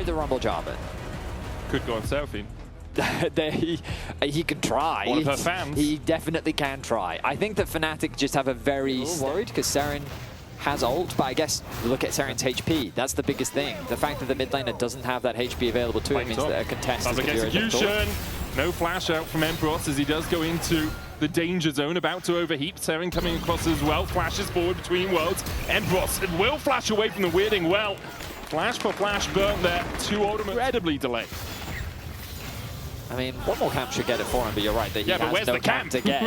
the Rumble Jarvan. Could go on Seraphine. He can try. One of her fans. He definitely can try. I think that Fnatic just have a very worried because Serin has ult, but I guess look at Serin's HP. That's the biggest thing. The fact that the mid laner doesn't have that HP available to him means that a contest is execution. No flash out from Empyros as he does go into the danger zone, about to overheat. Serin coming across as well, flashes forward between worlds. Empyros will flash away from the weirding well. Flash for flash burnt there, two ultimates incredibly delayed. I mean, one more camp should get it for him, but you're right that he has no camp to get.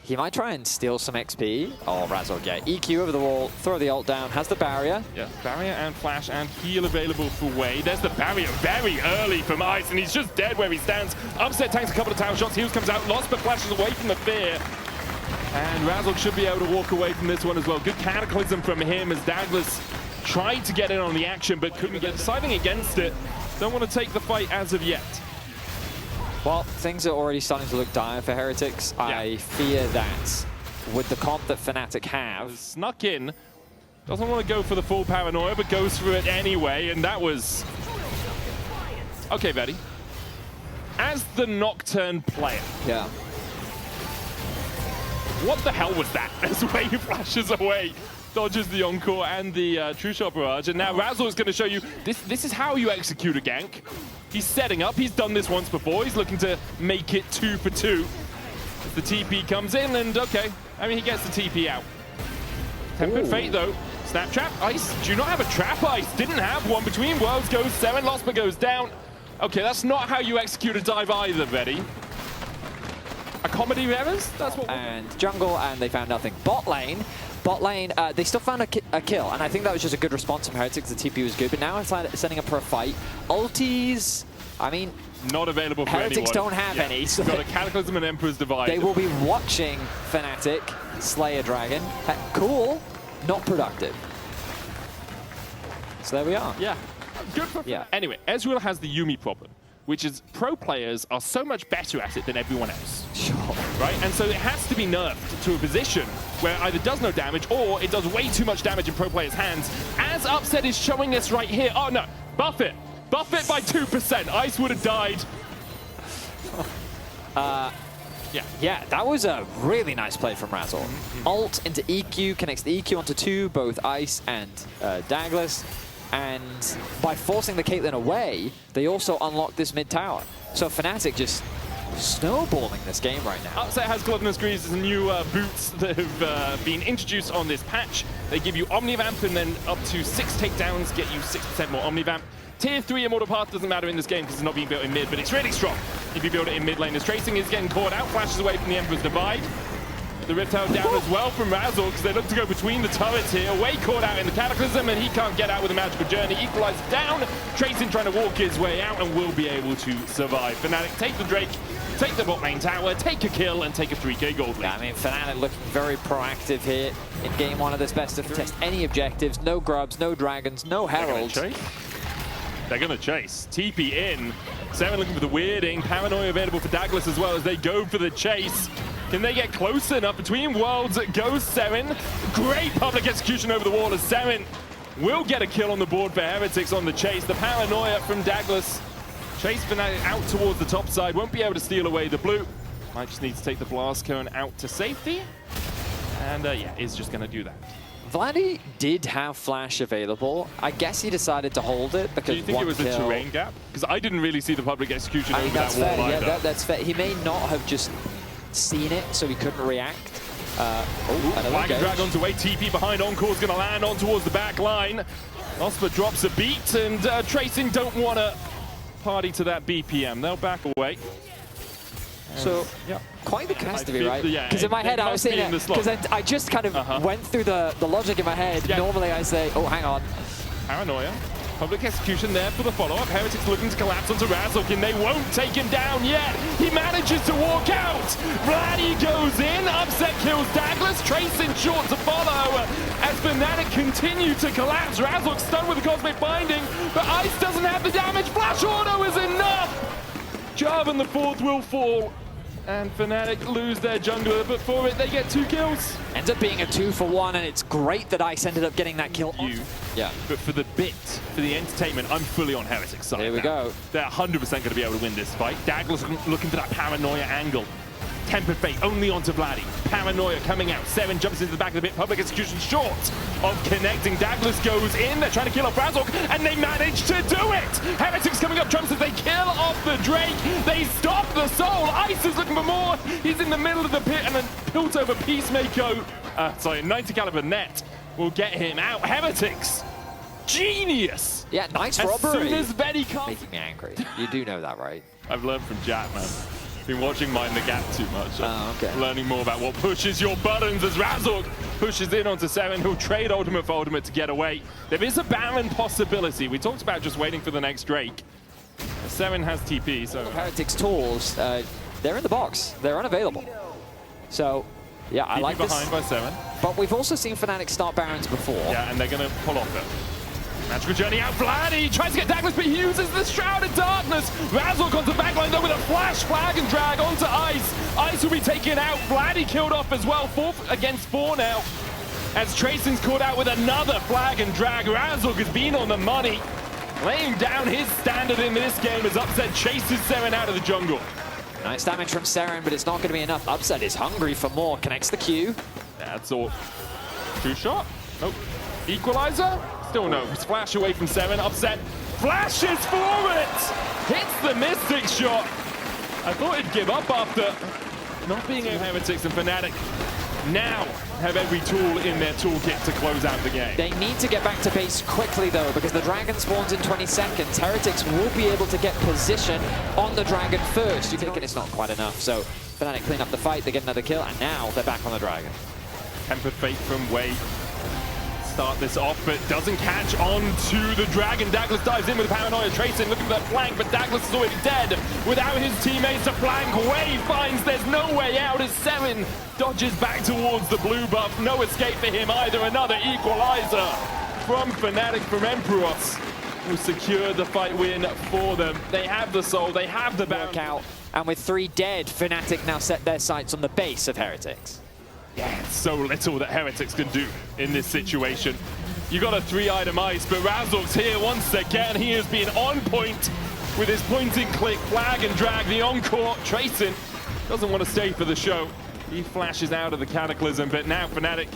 He might try and steal some XP. Oh, Razork, yeah. EQ over the wall, throw the ult down, has the barrier. Yeah, barrier and flash and heal available for Wei. There's the barrier very early from Ice, and he's just dead where he stands. Upset tanks a couple of tower shots, Heals comes out, Lospa flashes away from the fear. And Razork should be able to walk away from this one as well. Good cataclysm from him as Daglas tried to get in on the action, but couldn't get deciding against it. Don't want to take the fight as of yet. Well, things are already starting to look dire for Heretics. Yeah. I fear that with the comp that Fnatic have... Snuck in, doesn't want to go for the full paranoia, but goes for it anyway, and that was... Okay, Vedi. As the Nocturne player... Yeah. What the hell was that? As Wei flashes away, dodges the Encore and the True Shot Barrage, and now Razork's going to show you, this is how you execute a gank. He's setting up, he's done this once before, he's looking to make it 2 for 2. As the TP comes in, and okay, I mean, he gets the TP out. Tempered Fate though, Snap Trap, Ice, do you not have a Trap? Ice didn't have one, between worlds goes Serin, Lospa goes down. Okay, that's not how you execute a dive either, Vedi. A comedy of errors, that's what and jungle, and they found nothing. Bot lane, they still found a kill, and I think that was just a good response from Heretics. The TP was good, but now it's setting up for a fight. Ultis, I mean... Not available for Heretics don't have any. So got a Cataclysm and Emperor's Divide. They will be watching Fnatic slay a dragon. Cool, not productive. So there we are. Yeah, good for Anyway, Ezreal has the Yuumi problem, which is pro players are so much better at it than everyone else. Sure. Right? And so it has to be nerfed to a position where it either does no damage or it does way too much damage in pro players' hands. As Upset is showing us right here. Oh no, buff it. Buff it by 2%. Ice would have died. Yeah, that was a really nice play from Razork. Ult into EQ, connects the EQ onto two, both Ice and Daglas. And by forcing the Caitlyn away, they also unlock this mid tower. So Fnatic just snowballing this game right now. Upset has Gluttonous Greaves as new boots that have been introduced on this patch. They give you Omnivamp and then up to 6 takedowns, get you 6% more Omnivamp. Tier 3 Immortal Path doesn't matter in this game because it's not being built in mid, but it's really strong if you build it in mid lane. As Tracyn is getting caught out, flashes away from the Emperor's Divide. The Rift Tower down as well from Razork because they look to go between the turrets here. Way caught out in the Cataclysm and he can't get out with a Magical Journey. Equalized down. Tracyn trying to walk his way out and will be able to survive. Fnatic take the Drake, take the bot lane tower, take a kill and take a 3k gold lead. Yeah, I mean, Fnatic looking very proactive here in game 1 of this best of 3. Test any objectives, no grubs, no dragons, no heralds. They're going to chase. TP in. Serin looking for the weirding. Paranoia available for Daglas as well as they go for the chase. Can they get close enough? Between worlds goes Serin. Great public execution over the wall as Serin will get a kill on the board for Heretics on the chase. The Paranoia from Daglas. Chase Fnatic out towards the top side. Won't be able to steal away the blue. Might just need to take the blast cone out to safety. And yeah, is just going to do that. Vladi did have flash available. I guess he decided to hold it because do you think it was a terrain gap? Because I didn't really see the public execution over that wall either. Yeah, that's fair. He may not have just seen it, so he couldn't react. Flag and Dragon's away. TP behind Encore's going to land on towards the back line. Lospa drops a beat, and Tracyn don't want to party to that BPM. They'll back away. So, yeah, quite the catastrophe, right? Because in my head, I was saying it, because I just kind of went through the logic in my head. Yeah. Normally, I say, oh, hang on. Paranoia. Public execution there for the follow-up. Heretics looking to collapse onto Razork, and they won't take him down yet. He manages to walk out. Vladi goes in. Upset kills Daglas. Tracyn short to follow. As Fnatic continue to collapse. Razork stunned with the Cosmic Binding, but Ice doesn't have the damage. Flash Auto is enough. Jarvan IV will fall. And Fnatic lose their jungler, but for it, they get 2 kills. Ends up being a 2-for-1, and it's great that Ice ended up getting that kill. Yeah. But for the bit, for the entertainment, I'm fully on Heretics side. Here we go. They're 100% going to be able to win this fight. Daglas looking for that paranoia angle. Tempered Fate only onto Vladi. Paranoia coming out. Serin jumps into the back of the pit. Public execution short of connecting. Daglas goes in. They're trying to kill off Razork, and they manage to do it. Heretics coming up trumps as they kill off the Drake. They stop the Soul. Ice is looking for more. He's in the middle of the pit, and then built over Peacemaker. 90 caliber net will get him out. Heretics. Genius. Yeah, nice robbery. As soon as Vedi comes. Making me angry. You do know that, right? I've learned from Jack, man. Been watching Mind the Gap too much. Oh, okay. Learning more about what pushes your buttons as Razork pushes in onto Serin, who'll trade ultimate for ultimate to get away. There is a Baron possibility. We talked about just waiting for the next Drake. Serin has TP, so... Heretics tools, they're in the box. They're unavailable. So, yeah, I like this. behind by Serin. But we've also seen Fnatic start Barons before. Yeah, and they're going to pull off it. Magical journey out, Vladi tries to get Daglas, but he uses the Shroud of Darkness. Razork onto backline though with a flash flag and drag onto Ice. Ice will be taken out. Vladi killed off as well. 4 against 4 now. As Tracyn's caught out with another flag and drag. Razork has been on the money. Laying down his standard in this game as Upset chases Serin out of the jungle. Nice damage from Serin, but it's not going to be enough. Upset is hungry for more. Connects the Q. That's all. 2 shot? Nope. Equalizer? Still no. Splash away from Serin. Upset. Flashes for it! Hits the Mystic shot. I thought he'd give up after not being a Heretics, and Fnatic now have every tool in their toolkit to close out the game. They need to get back to base quickly though, because the Dragon spawns in 20 seconds. Heretics will be able to get position on the Dragon first. You think it's not quite enough, so Fnatic clean up the fight, they get another kill, and now they're back on the Dragon. Tempered Fate from Wade. Start this off, but doesn't catch on to the Dragon. Daglas dives in with a Paranoia. Tracyn looking for that flank, but Daglas is already dead. Without his teammates to flank, Wade finds there's no way out as Serin dodges back towards the blue buff. No escape for him either. Another equalizer from Fnatic, from Empyros, who secured the fight win for them. They have the soul, they have the out, and with 3 dead, Fnatic now set their sights on the base of Heretics. Yeah, so little that Heretics can do in this situation. You got a 3-item Ice, but Razork's here once again. He has been on point with his point-and-click flag and drag. The encore. Tracyn doesn't want to stay for the show. He flashes out of the Cataclysm, but now Fnatic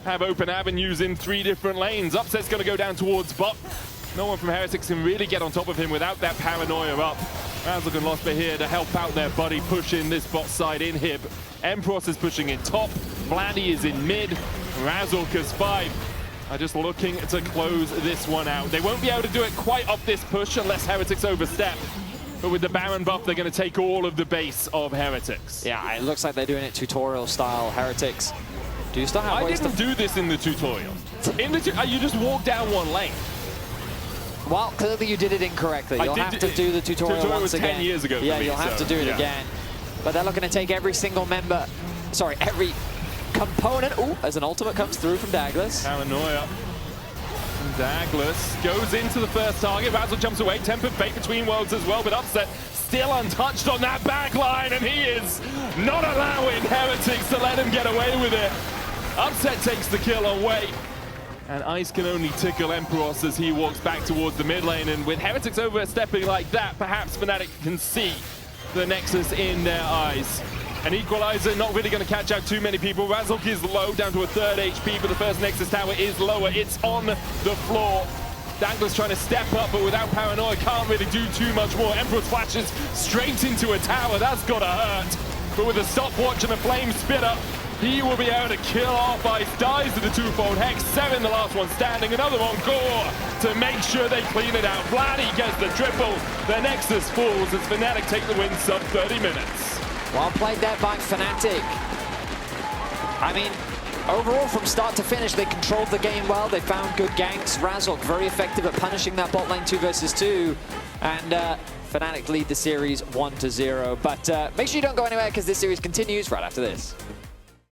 have open avenues in 3 different lanes. Upset's going to go down towards bot. No one from Heretics can really get on top of him without that Paranoia up. Razork and Lospa here to help out their buddy, push in this bot side inhib. Empyros is pushing in top. Vladi is in mid. Razork is 5. Are just looking to close this one out. They won't be able to do it quite off this push unless Heretics overstep. But with the Baron buff, they're going to take all of the base of Heretics. Yeah, it looks like they're doing it tutorial style. Heretics do still have ways to... I didn't do this in the tutorial. In the you just walk down one lane. Well, clearly you did it incorrectly. You'll have to do the tutorial once again. 10 years ago for yeah, me, you'll have to do it again. But they're looking to take every single member, sorry, every component. Ooh, as an ultimate comes through from Daglas. Paranoia. Daglas goes into the first target. Razork jumps away. Tempered Fate between worlds as well, but Upset still untouched on that back line, and he is not allowing Heretics to let him get away with it. Upset takes the kill away. And Ice can only tickle Empyros as he walks back towards the mid lane. And with Heretics overstepping like that, perhaps Fnatic can see the Nexus in their eyes. An equalizer, not really going to catch out too many people. Razork is low, down to a 3rd HP, but the first Nexus tower is lower. It's on the floor. Daglas trying to step up, but without Paranoia, can't really do too much more. Empyros flashes straight into a tower. That's got to hurt. But with a stopwatch and a flame spitter, he will be able to kill off Ice, dies to the 2-fold Hex. Serin, the last one standing, another encore to make sure they clean it out. Vladi gets the triple, the Nexus falls as Fnatic take the win sub 30 minutes. Well played there by Fnatic. I mean, overall from start to finish, they controlled the game well, they found good ganks. Razork very effective at punishing that bot lane 2 versus 2. And Fnatic lead the series 1-0. But make sure you don't go anywhere because this series continues right after this.